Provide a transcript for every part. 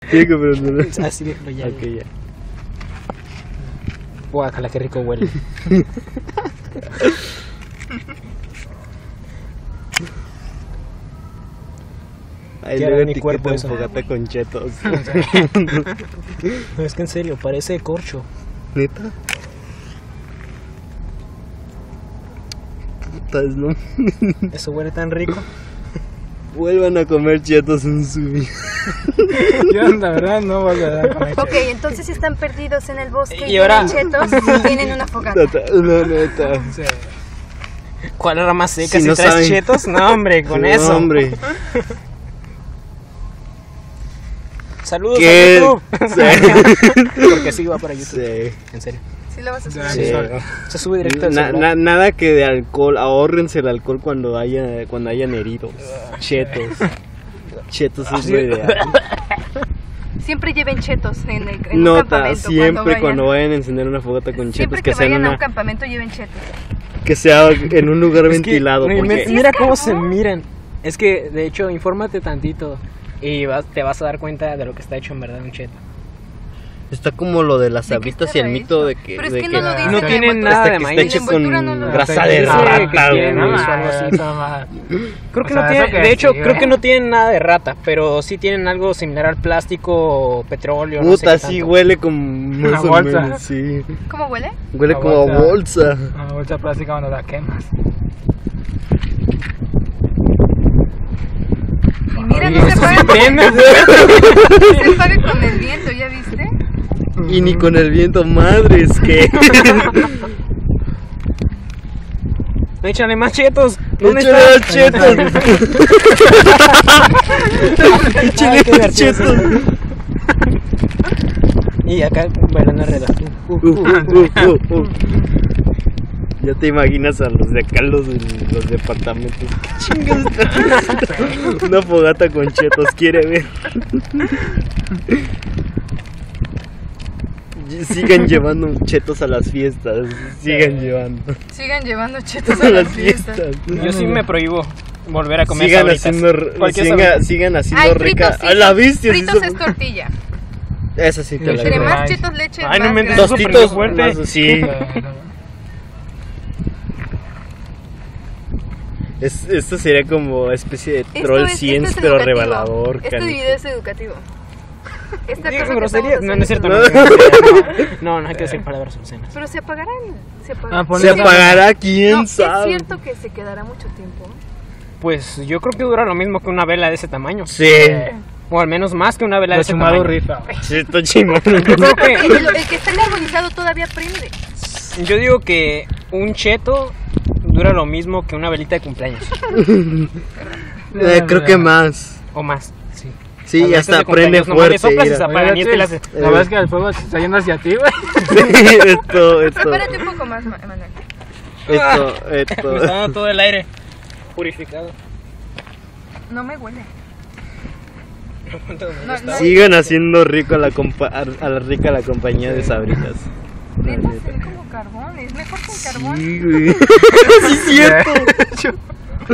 Tiene que prender. Así déjalo ya. Ok, ya. Guácala, qué rico huele. Ahí ¿Qué luego hará mi cuerpo etiqueta eso? enfócate con chetos. No, es que en serio, parece corcho. ¿Neta? Putas, no. Eso huele tan rico. Vuelvan a comer chetos en su vida. ¿Qué onda, verdad? No vas a dar con Ok, entonces si están perdidos en el bosque Y ahora- y chetos, tienen una fogata. No, neta. ¿Cuál era más seca? Si Si no traes saben. chetos, no, hombre, con No, eso. hombre. Saludos ¿Qué? a YouTube. Sí. Porque sí va para YouTube. Sí. En serio. Sí lo vas a subir. Sí. Se sube directo al celular. Nada que de alcohol, ahórrense el alcohol cuando hayan heridos. Chetos. Chetos es lo ideal. Siempre lleven chetos en un Nota, campamento. siempre cuando vayan a encender una fogata con Siempre chetos, que que sea, vayan a un campamento lleven chetos. que sea en un lugar ventilado. Es que, porque mira es cómo carbón. se miran. Es que, de hecho, infórmate tantito y te vas a dar cuenta de lo que está hecho en verdad un cheto. está como lo de las ¿De qué sabritas y el estará mito hecho? de que... Pero es de que no lo dice no la tiene envoltura. nada de que está maíz. hecho La envoltura no con lo grasa dice. de Sí, rata, que tiene güey. maíz o algo así. Creo que no tiene, de hecho, creo que no tienen nada de rata, pero sí tienen algo similar al plástico o petróleo. No sé Puta, qué sí tanto. huele como... más o bolsa. menos, sí. ¿Cómo huele? Huele La como a bolsa. Una bolsa plástica cuando la quemas. Y mira, Oye, no se eso paga, sí prende. se paga con el viento, ¿ya viste? Y ni con el viento, madres, que... Échale más chetos. ¿Dónde ¡Échale está? los chetos! ¡Échale Ay, qué los gracioso. chetos! Y acá bailando alrededor. Ya te imaginas a los de acá, los departamentos. ¿Qué chingas están haciendo? Una fogata con chetos, quiere ver. Sigan llevando chetos a las fiestas. Sigan llevando. Sigan llevando chetos a las fiestas. Yo sí me prohíbo volver a comer Sigan sabritas. haciendo, Cualquier sabrita. sigan haciendo Ay, rica. fritos sí. A la viste. Fritos es tortilla. Esa sí te la Entre creo. más chetos le eches, Ay, no más me grande. Eso Tostitos prendió fuerte. más- sí. Esto sería como especie de troll science, pero educativo. revelador. Este canijo. video es educativo. Esta Digas cosa que groserías. estamos No, no es cierto. haciendo No, hay que decir palabras obscenas. Pero se apagarán. Se apagarán. Ah, ponle- Se apagará, quién No, sabe. es cierto que se quedará mucho tiempo. Pues yo creo que dura lo mismo que una vela de ese tamaño. Sí, O al menos más que una vela de Lo ese chumado tamaño. rifa. sí, está chingón. Yo creo que, El que está carbonizado todavía prende. yo digo que un cheto dura lo mismo que una velita de cumpleaños. Creo que más. O más, sí. Sí, Las ya velitas está, de prende cumpleaños nomás le fuerte. soplas y se mira. apagan y este las... La verdad es que el fuego se está yendo hacia ti, güey. Sí, esto. Espérate un poco más, Manuel. Me está Esto. dando todo el aire purificado. No me huele. No, No, no. Sigan haciendo rico a la rica la compañía de sabritas. Neta, se ve como carbón. Es mejor con carbón. Sí, güey. Sí, es cierto.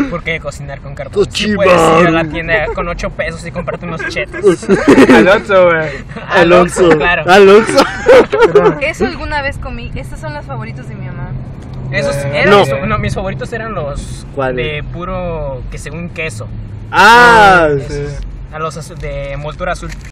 ¿Por qué cocinar con carbón? Tus Si puedes ir a la chivaros. tienda con 8 pesos y comprarte unos chetos. Alonso, güey. Alonso. Claro. Alonso. Eso alguna vez comí. Estos son los favoritos de mi mamá. Esos eran No. mis favoritos eran los ¿Cuáles? de puro, que según queso. Ah, Esos. A los de envoltura azul.